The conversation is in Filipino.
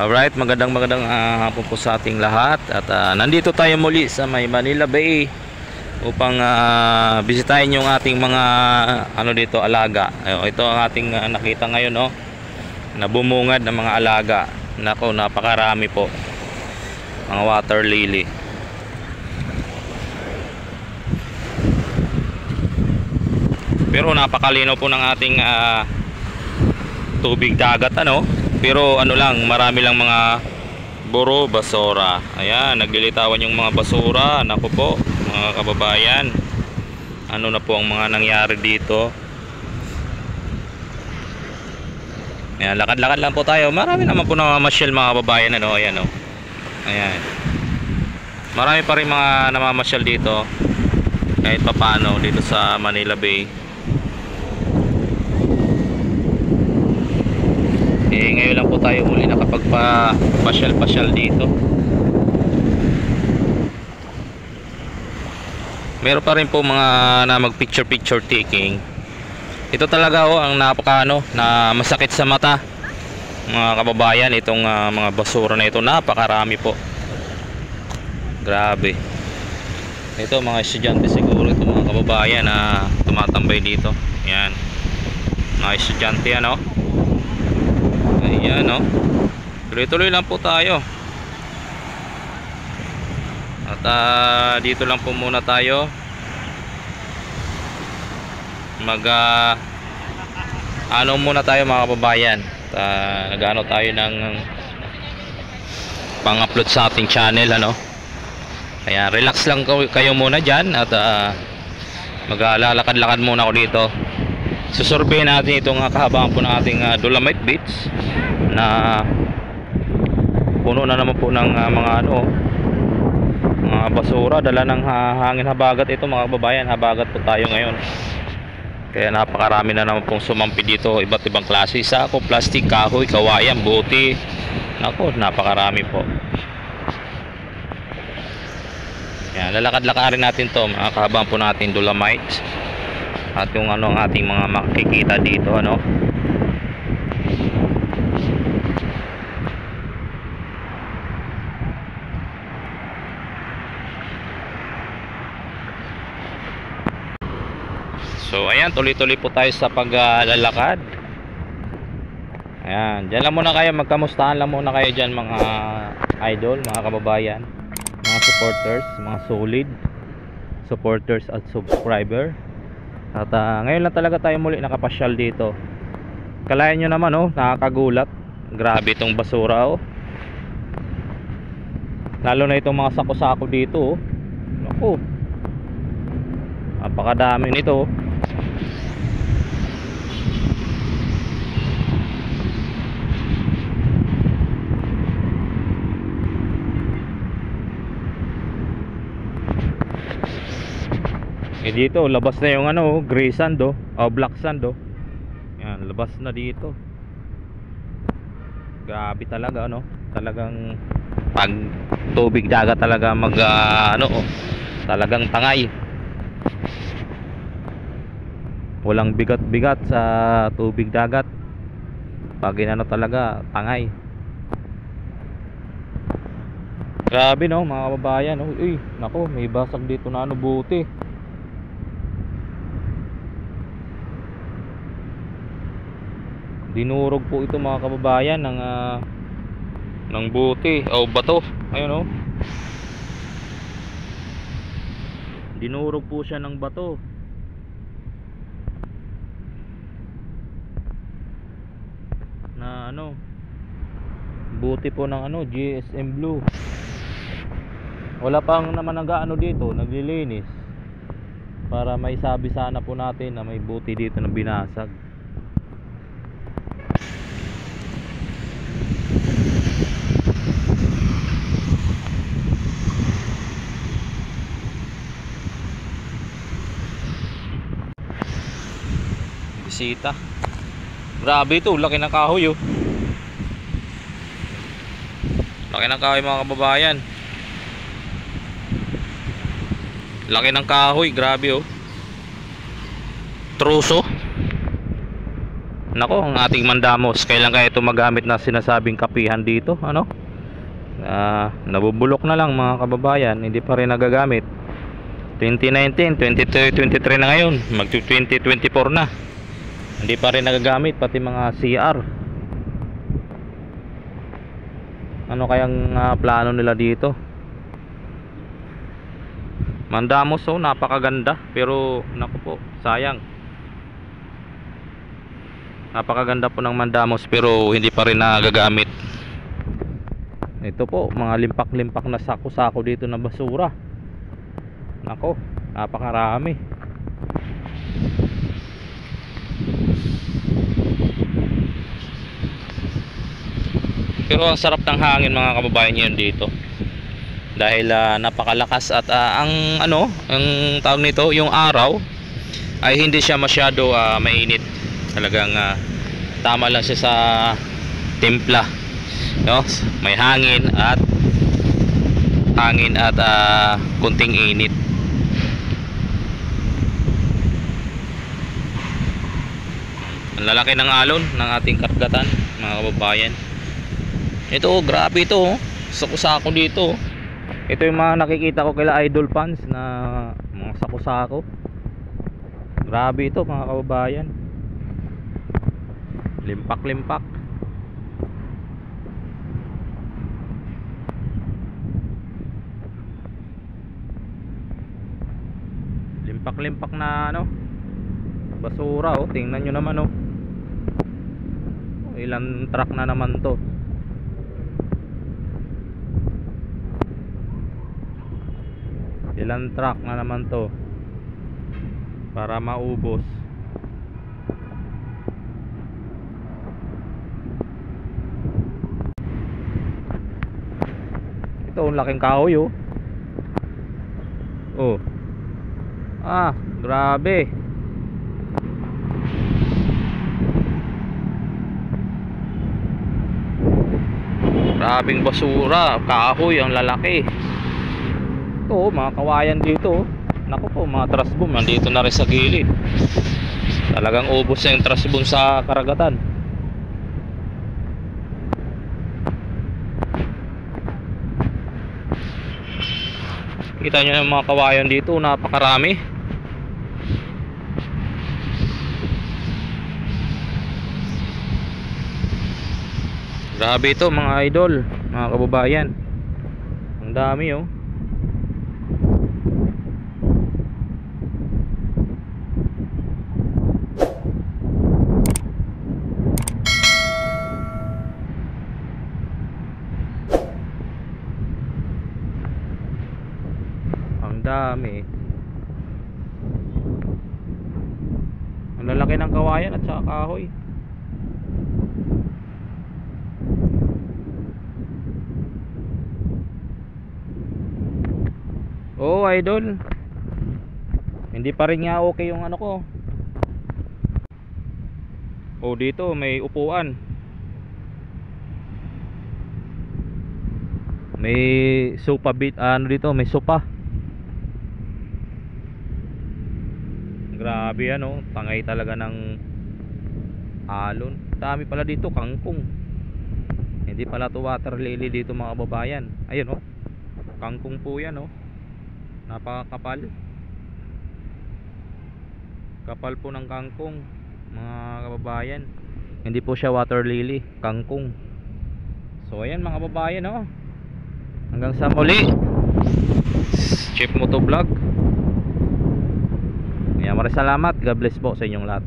Alright, magandang hapon po sa ating lahat. At nandito tayo muli sa may Manila Bay upang bisitahin yung ating mga dito, alaga. Ito ang ating nakita ngayon, no, na bumungad ng mga alaga. Nako, napakarami po. Mga water lily. Pero napakalinaw po ng ating tubig dagat, pero lang, marami lang mga buro, basura. Ayan, naglilitawan yung mga basura. Naku po, mga kababayan, ano na po ang mga nangyari dito. Ayan, lakad-lakad lang po tayo. Marami naman po namamasyal, mga kababayan, ayan, ayan, marami pa rin mga namamasyal dito kahit papano dito sa Manila Bay. Ngayon lang po tayo muli nakapagpa-pasyal dito. Meron pa rin po mga na mag picture taking. Ito talaga ang napaka na masakit sa mata, mga kababayan. Itong mga basura na ito, napakarami po. Grabe. Ito mga estudyante siguro ito, mga kababayan, na tumatambay dito. Ayan, mga estudyante, ayan, tuloy-tuloy lang po tayo. At dito lang po muna tayo muna tayo, mga kababayan. Nag-ano tayo ng pang-upload sa ating channel, kaya relax lang kayo muna dyan. At maglalakad-lakad muna ako dito. Susurvey natin itong kahabaan po ng ating Dolomite Beach, na puno na naman po ng mga basura, dala ng hangin, habagat. Ito, mga kababayan, habagat po tayo ngayon, kaya napakarami na naman pong sumampi dito. Iba't ibang klase, sako, plastic, kahoy, kawayan, buti. Naku, napakarami po. Yan, lalakad-lakarin natin to, mga kahabaan po natin Dolomite. At yung ang ating mga makikita dito, So ayan, tuloy-tuloy po tayo sa paglalakad. Ayan, dyan lang muna kayo, magkamustahan lang muna kayo dyan, mga idol, mga kababayan, mga supporters, mga solid supporters at subscriber. At ngayon lang talaga tayo muli nakapasyal dito. Kalayan nyo naman, nakakagulat. Grabe itong basura, lalo na itong mga sako-sako dito, naku, napakadami nito. Dito labas na yung gray sand, black sand, yan, labas na dito. Grabe talaga, talagang pag tubig dagat talaga talagang tangay. Walang bigat-bigat sa tubig dagat. Pag talaga tangay. Grabe, mga kababayan, uy, nako, may basag dito na buti. Dinurog po ito, mga kababayan, ng buti o bato. Ayun, dinurog po siya ng bato. Na buti po ng GSM Blue. Wala pang naman dito, naglilinis, para may sabi sana po natin na may buti dito na binasag. Bisita. Grabe ito, laki ng kahoy, laki ng kahoy, mga kababayan. Laki ng kahoy, grabe, truso. Nako, ang ating mandamos, kailan kaya ito magamit na sinasabing kapihan dito, ano? Nabubulok na lang mga kababayan, hindi pa rin nagagamit. 2019, 2023 na ngayon, mag 2024 na, hindi pa rin nagagamit, pati mga CR. Ano kayang plano nila dito? Mandamos, oh, napakaganda, pero naku po, sayang. Napakaganda po ng mandamos pero hindi pa rin nagagamit. Ito po, mga limpak-limpak na sako-sako dito na basura. Nako, napakarami. Pero ang sarap ng hangin mga kababayan ngayon dito. Dahil napakalakas at ang tawag nito, yung araw ay hindi siya masyado mainit. Talagang tama lang siya sa timpla, no? May hangin at kunting init. Ang lalaki ng alon ng ating karagatan mga kababayan. Ito, grabe ito, oh. Sako-sako dito, oh. Ito yung mga nakikita ko kila idol fans na mga sako-sako. Grabe ito mga kababayan. Limpak-limpak. Limpak-limpak na basura, oh. Tingnan nyo naman, oh. Ilang truck na naman to. Ilang truck na naman to para maubos. Ito, ang laking kahoy, oh. Oh. Grabe. Grabing basura, kahoy ang lalaki. Ito, mga kawayan dito, oh. Naku po, mga trash boom nandito na rin sa gilid. Talagang ubos na yung trash boom sa karagatan. Kita nyo yung mga kawayan dito, napakarami. Grabe ito mga idol, mga kababayan. Ang dami, oh. Dami. Ang lalaki ng kawayan at saka kahoy. Oh, idol. Hindi pa rin nga okay yung ko. Oh, dito may upuan. May sofa bit, dito may sofa. Grabe, tangay talaga ng alon. Dami pala dito, kangkong. Hindi pala to water lily dito mga kababayan. Ayun, oh. Kangkong po yan, oh. Napakakapal. Kapal po ng kangkong mga kababayan. Hindi po siya water lily, kangkong. So ayan mga kababayan, oh. Hanggang sa muli. Chip Moto Vlog. Maraming salamat. God bless po sa inyong lahat.